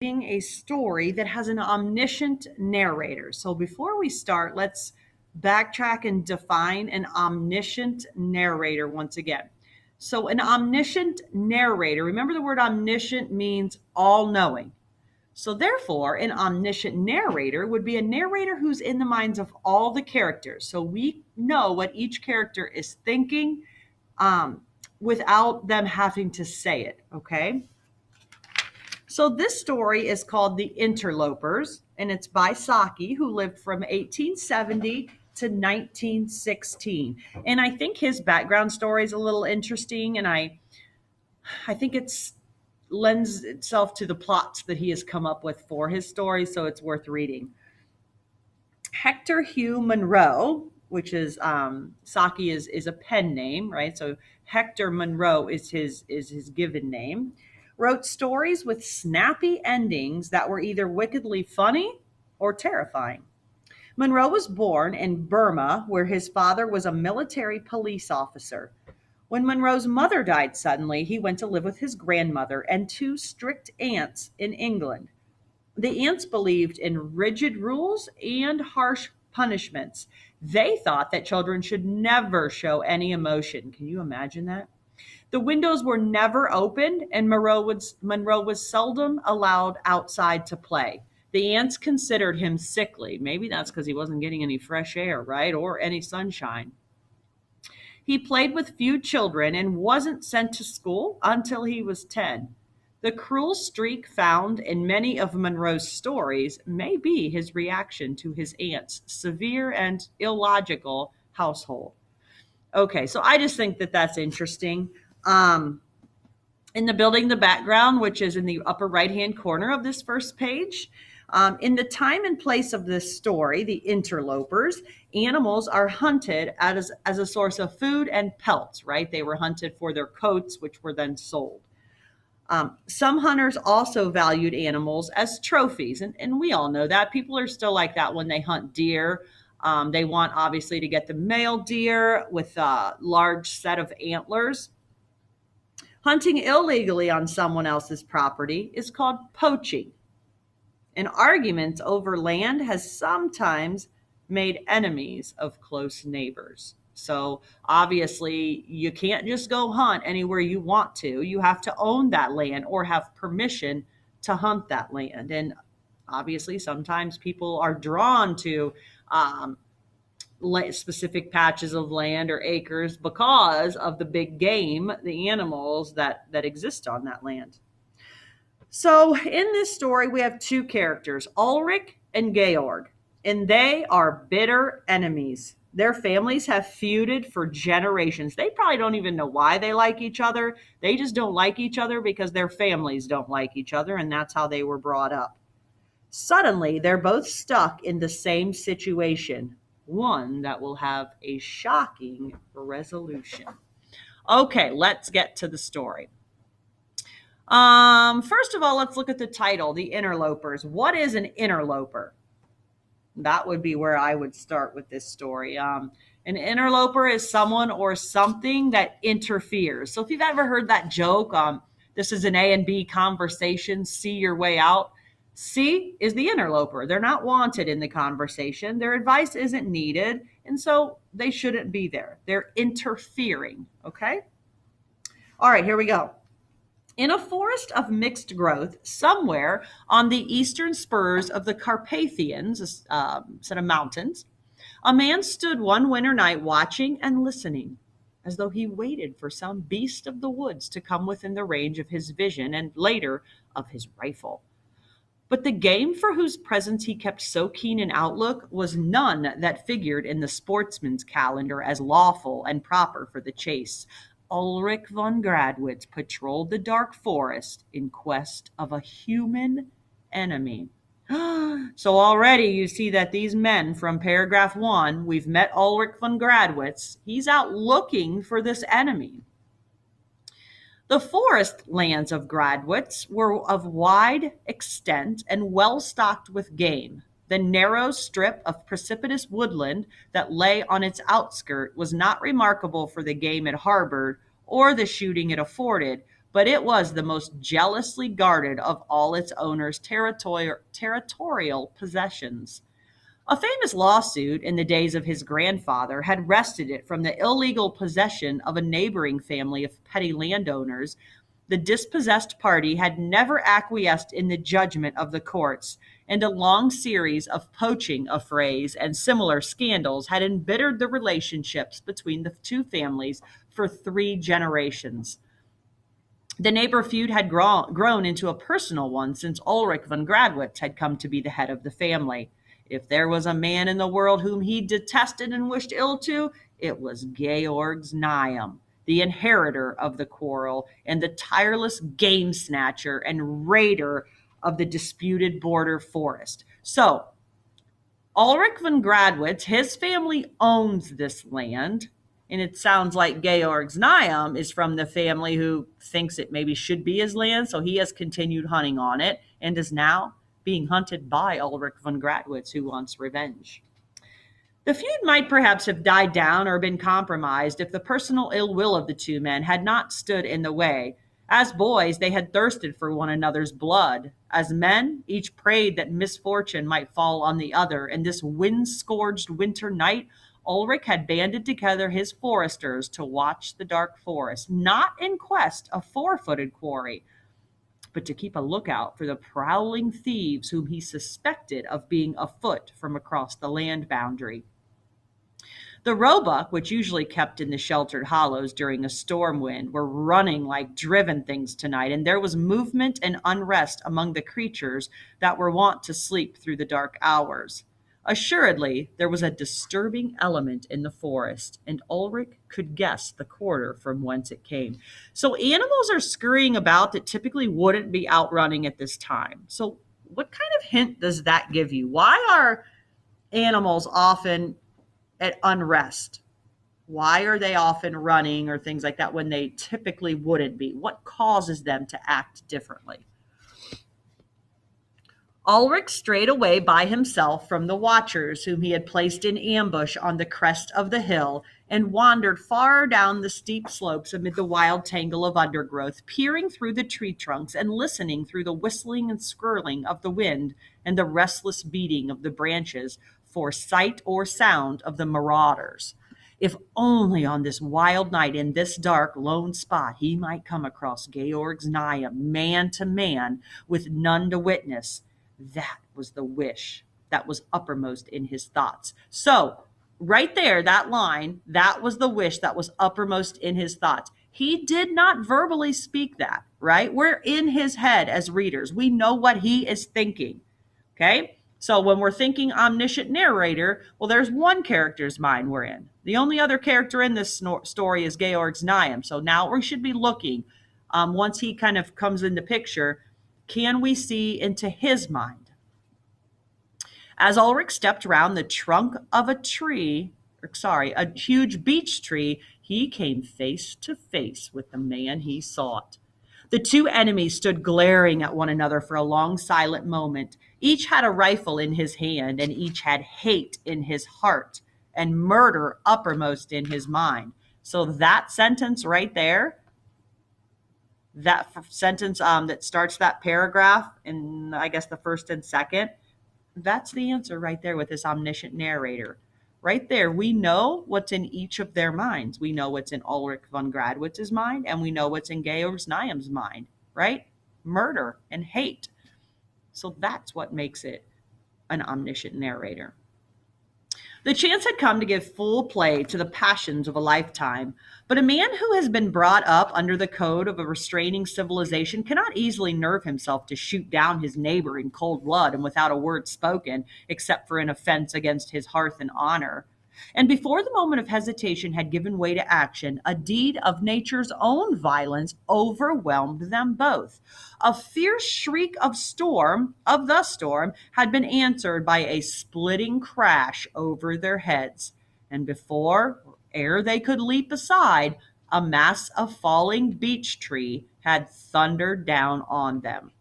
Reading a story that has an omniscient narrator. So before we start, let's backtrack and define an omniscient narrator once again. So, an omniscient narrator, remember the word omniscient means all knowing. So, therefore, an omniscient narrator would be a narrator who's in the minds of all the characters. So, we know what each character is thinking um, without them having to say it, okay? So this story is called The Interlopers, and it's by Saki, who lived from 1870 to 1916. And I think his background story is a little interesting, and I think it's lends itself to the plots that he has come up with for his story, so it's worth reading. Hector Hugh Monroe, which is Saki is a pen name, right? So Hector Monroe is his given name. Wrote stories with snappy endings that were either wickedly funny or terrifying. Monroe was born in Burma, where his father was a military police officer. When Monroe's mother died suddenly, he went to live with his grandmother and two strict aunts in England. The ants believed in rigid rules and harsh punishments. They thought that children should never show any emotion. Can you imagine that? The windows were never opened, and Monroe was seldom allowed outside to play. The ants considered him sickly. Maybe that's because he wasn't getting any fresh air, right? Or any sunshine. He played with few children and wasn't sent to school until he was 10. The cruel streak found in many of Monroe's stories may be his reaction to his aunt's severe and illogical household. Okay, so I just think that that's interesting. Um, in the building, the background, which is in the upper right hand corner of this first page. In the time and place of this story, the interlopers, animals are hunted as a source of food and pelts, right? They were hunted for their coats, which were then sold. Some hunters also valued animals as trophies, and we all know that. People are still like that when they hunt deer. They want, obviously, to get the male deer with a large set of antlers. Hunting illegally on someone else's property is called poaching. An argument over land has sometimes made enemies of close neighbors. So obviously, you can't just go hunt anywhere you want to. You have to own that land or have permission to hunt that land. And obviously, sometimes people are drawn to um, specific patches of land or acres because of the big game, the animals that exist on that land. So in this story, we have two characters, Ulrich and Georg, and they are bitter enemies. Their families have feuded for generations. They probably don't even know why they like each other. They just don't like each other because their families don't like each other, and that's how they were brought up. Suddenly, they're both stuck in the same situation, one that will have a shocking resolution. Okay, let's get to the story. First of all, let's look at the title, The Interlopers. What is an interloper? That would be where I would start with this story. An interloper is someone or something that interferes. So if you've ever heard that joke, this is an A and B conversation, see your way out. C is the interloper. They're not wanted in the conversation. Their advice isn't needed, and so they shouldn't be there. They're interfering, okay? All right, here we go. In a forest of mixed growth, somewhere on the eastern spurs of the Carpathians, set of mountains, a man stood one winter night watching and listening, as though he waited for some beast of the woods to come within the range of his vision and later of his rifle. But the game for whose presence he kept so keen an outlook was none that figured in the sportsman's calendar as lawful and proper for the chase. Ulrich von Gradwitz patrolled the dark forest in quest of a human enemy. So already you see that these men from paragraph 1, we've met Ulrich von Gradwitz. He's out looking for this enemy. The forest lands of Gradwitz were of wide extent and well stocked with game. The narrow strip of precipitous woodland that lay on its outskirt was not remarkable for the game it harbored or the shooting it afforded, but it was the most jealously guarded of all its owners' territorial possessions. A famous lawsuit in the days of his grandfather had wrested it from the illegal possession of a neighboring family of petty landowners. The dispossessed party had never acquiesced in the judgment of the courts, and a long series of poaching affrays and similar scandals had embittered the relationships between the two families for 3 generations. The neighbor feud had grown into a personal one since Ulrich von Gradwitz had come to be the head of the family. If there was a man in the world whom he detested and wished ill to, it was Georg Znaeym, the inheritor of the quarrel and the tireless game snatcher and raider of the disputed border forest. So, Ulrich von Gradwitz, his family owns this land, and it sounds like Georg Znaeym is from the family who thinks it maybe should be his land, so he has continued hunting on it and is now being hunted by Ulrich von Gradwitz, who wants revenge. The feud might perhaps have died down or been compromised if the personal ill will of the two men had not stood in the way. As boys, they had thirsted for one another's blood. As men, each prayed that misfortune might fall on the other, and this wind-scourged winter night, Ulrich had banded together his foresters to watch the dark forest, not in quest of four-footed quarry, but to keep a lookout for the prowling thieves whom he suspected of being afoot from across the land boundary. The roebuck, which usually kept in the sheltered hollows during a storm wind, were running like driven things tonight, and there was movement and unrest among the creatures that were wont to sleep through the dark hours. Assuredly, there was a disturbing element in the forest, and Ulrich could guess the quarter from whence it came. So animals are scurrying about that typically wouldn't be out running at this time. So what kind of hint does that give you? Why are animals often at unrest? Why are they often running or things like that when they typically wouldn't be? What causes them to act differently? Ulrich strayed away by himself from the watchers whom he had placed in ambush on the crest of the hill and wandered far down the steep slopes amid the wild tangle of undergrowth, peering through the tree trunks and listening through the whistling and skirling of the wind and the restless beating of the branches for sight or sound of the marauders. If only on this wild night in this dark, lone spot he might come across Georg Znaeym man to man with none to witness. That was the wish that was uppermost in his thoughts. So, right there, that line, that was the wish that was uppermost in his thoughts. He did not verbally speak that, right? We're in his head as readers. We know what he is thinking, okay? So when we're thinking omniscient narrator, well, there's one character's mind we're in. The only other character in this story is Georg Znaeym. So now we should be looking, once he kind of comes into picture, can we see into his mind? As Ulrich stepped round the trunk of a huge beech tree, he came face to face with the man he sought. The two enemies stood glaring at one another for a long silent moment. Each had a rifle in his hand, and each had hate in his heart and murder uppermost in his mind. So that sentence right there, that sentence that starts that paragraph in, I guess, the first and second, that's the answer right there with this omniscient narrator. Right there, we know what's in each of their minds. We know what's in Ulrich von Gradwitz's mind, and we know what's in Georg Znaeym's mind, right? Murder and hate. So that's what makes it an omniscient narrator. The chance had come to give full play to the passions of a lifetime, but a man who has been brought up under the code of a restraining civilization cannot easily nerve himself to shoot down his neighbor in cold blood and without a word spoken, except for an offense against his hearth and honor. And before the moment of hesitation had given way to action, a deed of nature's own violence overwhelmed them both. A fierce shriek of the storm, had been answered by a splitting crash over their heads. And ere they could leap aside, a mass of falling beech tree had thundered down on them.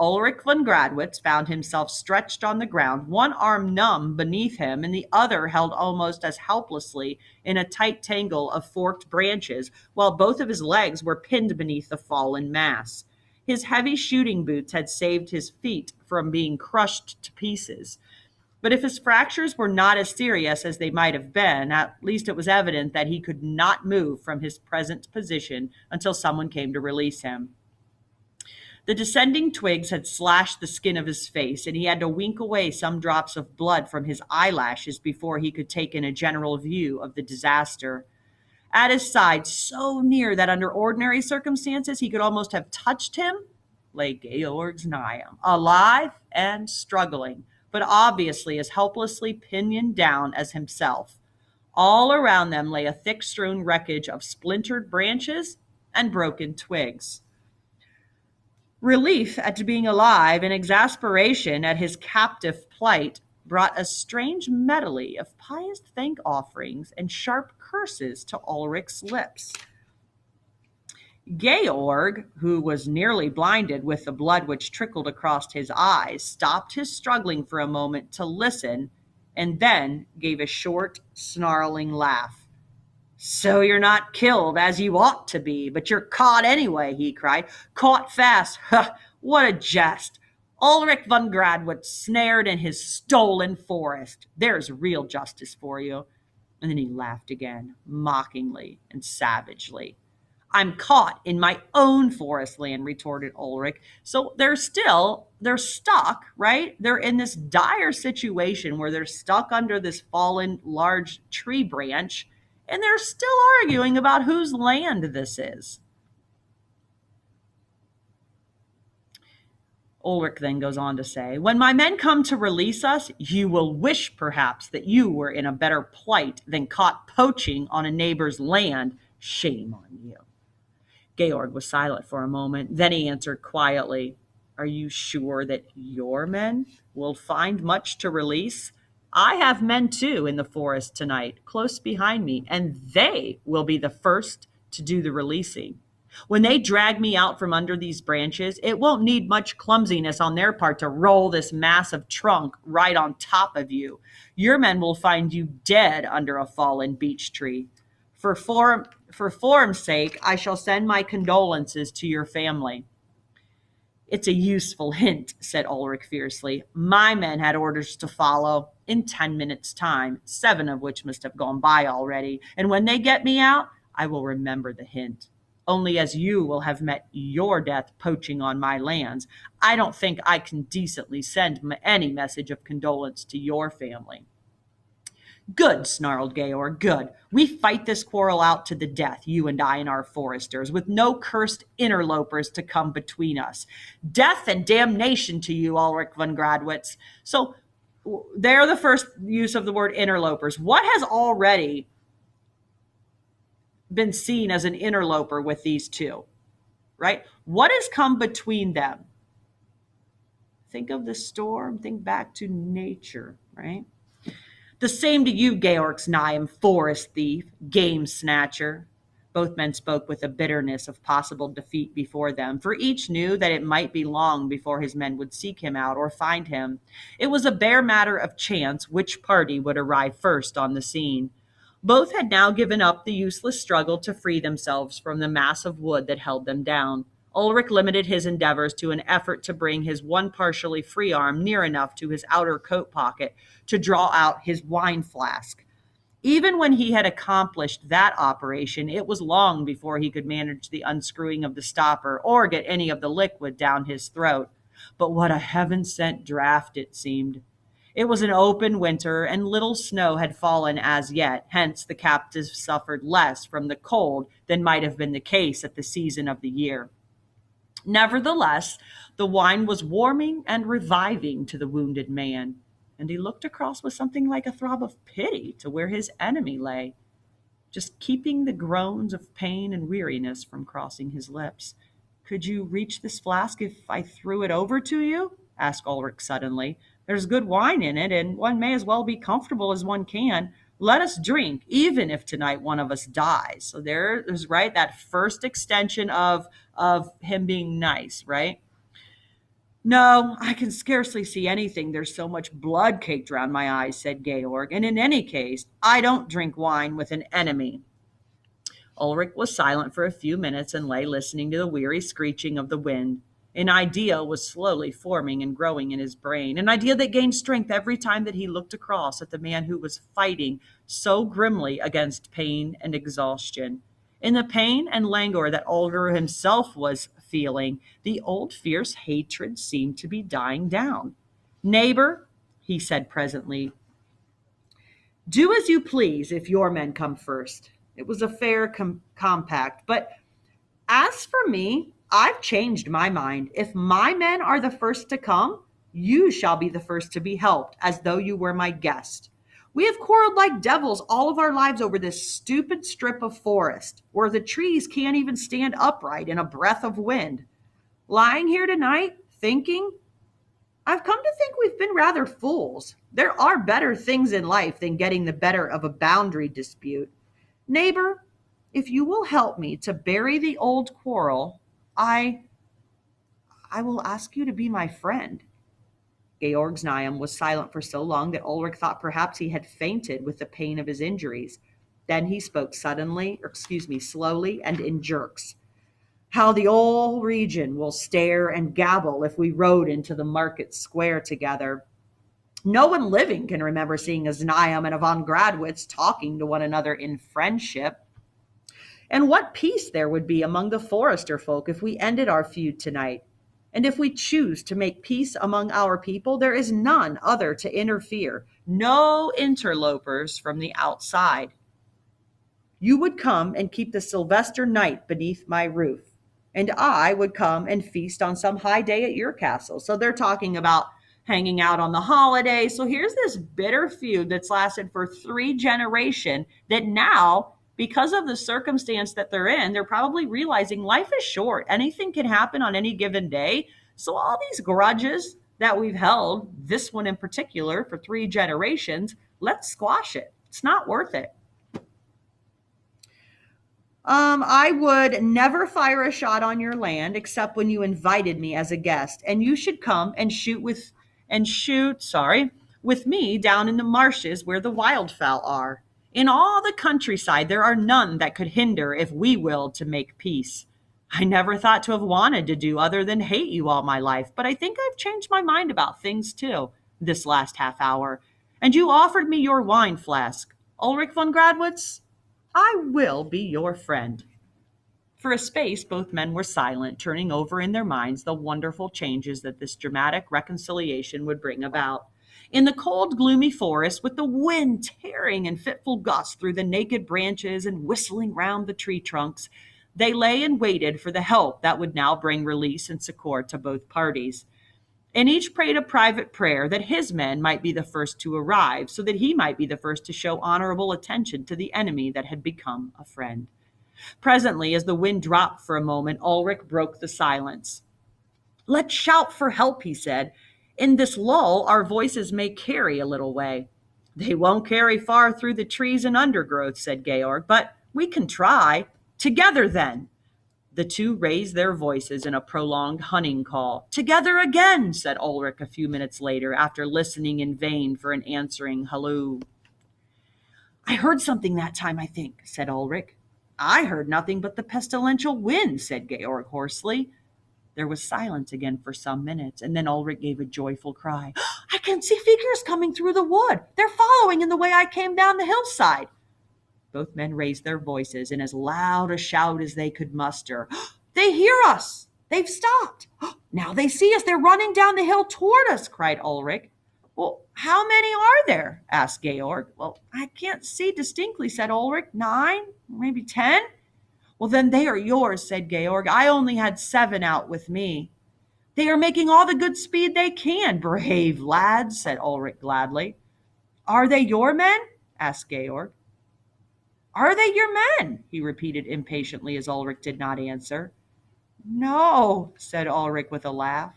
Ulrich von Gradwitz found himself stretched on the ground, one arm numb beneath him and the other held almost as helplessly in a tight tangle of forked branches, while both of his legs were pinned beneath the fallen mass. His heavy shooting boots had saved his feet from being crushed to pieces. But if his fractures were not as serious as they might have been, at least it was evident that he could not move from his present position until someone came to release him. The descending twigs had slashed the skin of his face, and he had to wink away some drops of blood from his eyelashes before he could take in a general view of the disaster. At his side, so near that under ordinary circumstances he could almost have touched him, lay Georg Znaeym, alive and struggling, but obviously as helplessly pinioned down as himself. All around them lay a thick strewn wreckage of splintered branches and broken twigs. Relief at being alive and exasperation at his captive plight brought a strange medley of pious thank offerings and sharp curses to Ulrich's lips. Georg, who was nearly blinded with the blood which trickled across his eyes, stopped his struggling for a moment to listen and then gave a short, snarling laugh. "So you're not killed as you ought to be, but you're caught anyway," he cried. "Caught fast. Ha! What a jest. Ulrich von Gradwitz snared in his stolen forest. There's real justice for you." And then he laughed again, mockingly and savagely. "I'm caught in my own forest land," retorted Ulrich. "So they're stuck, right? They're in this dire situation where they're stuck under this fallen large tree branch, and they're still arguing about whose land this is." Ulrich then goes on to say, "When my men come to release us, you will wish perhaps that you were in a better plight than caught poaching on a neighbor's land. Shame on you." Georg was silent for a moment. Then he answered quietly, "Are you sure that your men will find much to release? I have men too in the forest tonight, close behind me, and they will be the first to do the releasing. When they drag me out from under these branches, it won't need much clumsiness on their part to roll this massive trunk right on top of you. Your men will find you dead under a fallen beech tree. For form's sake, I shall send my condolences to your family." "It's a useful hint," said Ulrich fiercely. "My men had orders to follow in 10 minutes' time, 7 of which must have gone by already. And when they get me out, I will remember the hint. Only as you will have met your death poaching on my lands, I don't think I can decently send any message of condolence to your family." "Good," snarled Georg, "good. We fight this quarrel out to the death, you and I and our foresters, with no cursed interlopers to come between us. Death and damnation to you, Ulrich von Gradwitz." So there, the first use of the word interlopers. What has already been seen as an interloper with these two, right? What has come between them? Think of the storm, think back to nature, right? "The same to you, Georg Znaeym, forest thief, game snatcher." Both men spoke with a bitterness of possible defeat before them, for each knew that it might be long before his men would seek him out or find him. It was a bare matter of chance which party would arrive first on the scene. Both had now given up the useless struggle to free themselves from the mass of wood that held them down. Ulrich limited his endeavors to an effort to bring his one partially free arm near enough to his outer coat pocket to draw out his wine flask. Even when he had accomplished that operation, it was long before he could manage the unscrewing of the stopper or get any of the liquid down his throat. But what a heaven-sent draught it seemed. It was an open winter, and little snow had fallen as yet, hence the captives suffered less from the cold than might have been the case at the season of the year. Nevertheless, the wine was warming and reviving to the wounded man, and he looked across with something like a throb of pity to where his enemy lay, just keeping the groans of pain and weariness from crossing his lips. "Could you reach this flask if I threw it over to you?" asked Ulrich suddenly. "There's good wine in it, and one may as well be comfortable as one can. Let us drink, even if tonight one of us dies." So there's right that first extension of him being nice, right? No, I can scarcely see anything. There's so much blood caked round my eyes, said Georg. And in any case, I don't drink wine with an enemy. Ulrich was silent for a few minutes and lay listening to the weary screeching of the wind. An idea was slowly forming and growing in his brain, an idea that gained strength every time that he looked across at the man who was fighting so grimly against pain and exhaustion. In the pain and languor that Olger himself was feeling, the old fierce hatred seemed to be dying down. Neighbor, he said presently, do as you please if your men come first. It was a fair compact, but as for me, I've changed my mind. If my men are the first to come, you shall be the first to be helped, as though you were my guest. We have quarreled like devils all of our lives over this stupid strip of forest, where the trees can't even stand upright in a breath of wind. Lying here tonight, thinking, I've come to think we've been rather fools. There are better things in life than getting the better of a boundary dispute. Neighbor, if you will help me to bury the old quarrel, I will ask you to be my friend. Georg Znaeum was silent for so long that Ulrich thought perhaps he had fainted with the pain of his injuries. Then he spoke slowly and in jerks. How the whole region will stare and gabble if we rode into the market square together. No one living can remember seeing a Znaeum and a von Gradwitz talking to one another in friendship. And what peace there would be among the forester folk if we ended our feud tonight. And if we choose to make peace among our people, there is none other to interfere, no interlopers from the outside. You would come and keep the Sylvester night beneath my roof, and I would come and feast on some high day at your castle. So they're talking about hanging out on the holiday. So here's this bitter feud that's lasted for 3 generations that now, because of the circumstance that they're in, they're probably realizing life is short. Anything can happen on any given day. So all these grudges that we've held, this one in particular, for 3 generations, let's squash it. It's not worth it. I would never fire a shot on your land except when you invited me as a guest, and you should come and shoot with me down in the marshes where the wildfowl are. In all the countryside there are none that could hinder if we willed to make peace. I never thought to have wanted to do other than hate you all my life, but I think I've changed my mind about things too, this last half hour. And you offered me your wine flask. Ulrich von Gradwitz, I will be your friend. For a space, both men were silent, turning over in their minds the wonderful changes that this dramatic reconciliation would bring about. In the cold, gloomy forest, with the wind tearing in fitful gusts through the naked branches and whistling round the tree trunks, they lay and waited for the help that would now bring release and succor to both parties. And each prayed a private prayer that his men might be the first to arrive, so that he might be the first to show honorable attention to the enemy that had become a friend. Presently, as the wind dropped for a moment, Ulrich broke the silence. Let's shout for help, he said. In this lull, our voices may carry a little way. They won't carry far through the trees and undergrowth, said Georg, but we can try. Together, then. The two raised their voices in a prolonged hunting call. Together again, said Ulrich a few minutes later, after listening in vain for an answering halloo. I heard something that time, I think, said Ulrich. I heard nothing but the pestilential wind, said Georg hoarsely. There was silence again for some minutes, and then Ulrich gave a joyful cry. I can see figures coming through the wood. They're following in the way I came down the hillside. Both men raised their voices in as loud a shout as they could muster. They hear us! They've stopped! Now they see us! They're running down the hill toward us! Cried Ulrich. Well, how many are there? Asked Georg. Well, I can't see distinctly, said Ulrich. 9, maybe 10. Well, then they are yours, said Georg. I only had 7 out with me. They are making all the good speed they can, brave lads, said Ulrich gladly. Are they your men? Asked Georg. Are they your men? He repeated impatiently as Ulrich did not answer. No, said Ulrich with a laugh,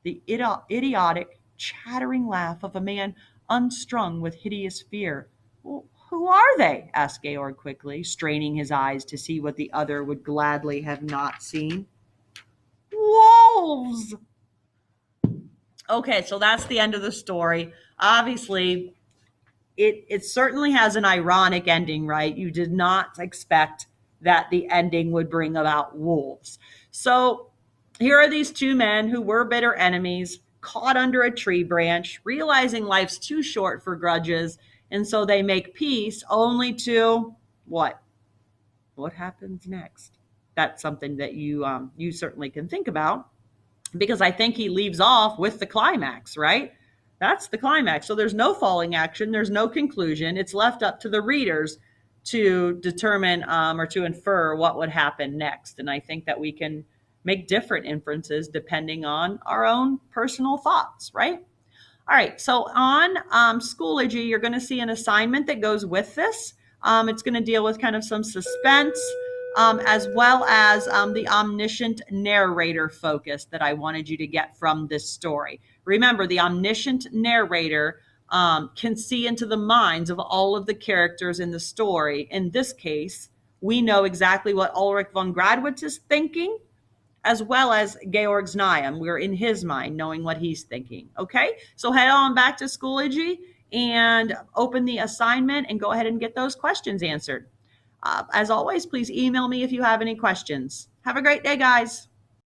the idiotic, chattering laugh of a man unstrung with hideous fear. Well, who are they? Asked Georg quickly, straining his eyes to see what the other would gladly have not seen. Wolves! Okay, so that's the end of the story. Obviously, it certainly has an ironic ending, right? You did not expect that the ending would bring about wolves. So here are these two men who were bitter enemies, caught under a tree branch, realizing life's too short for grudges, and so they make peace only to what? What happens next? That's something that you certainly can think about, because I think he leaves off with the climax, right? That's the climax. So there's no falling action, there's no conclusion. It's left up to the readers to determine or to infer what would happen next. And I think that we can make different inferences depending on our own personal thoughts, right? All right, so on Schoology, you're going to see an assignment that goes with this. It's going to deal with kind of some suspense, as well as the omniscient narrator focus that I wanted you to get from this story. Remember, the omniscient narrator can see into the minds of all of the characters in the story. In this case, we know exactly what Ulrich von Gradwitz is thinking, as well as Georg Znaeum. We're in his mind, knowing what he's thinking. Okay, so head on back to Schoology and open the assignment and go ahead and get those questions answered. As always, please email me if you have any questions. Have a great day, guys.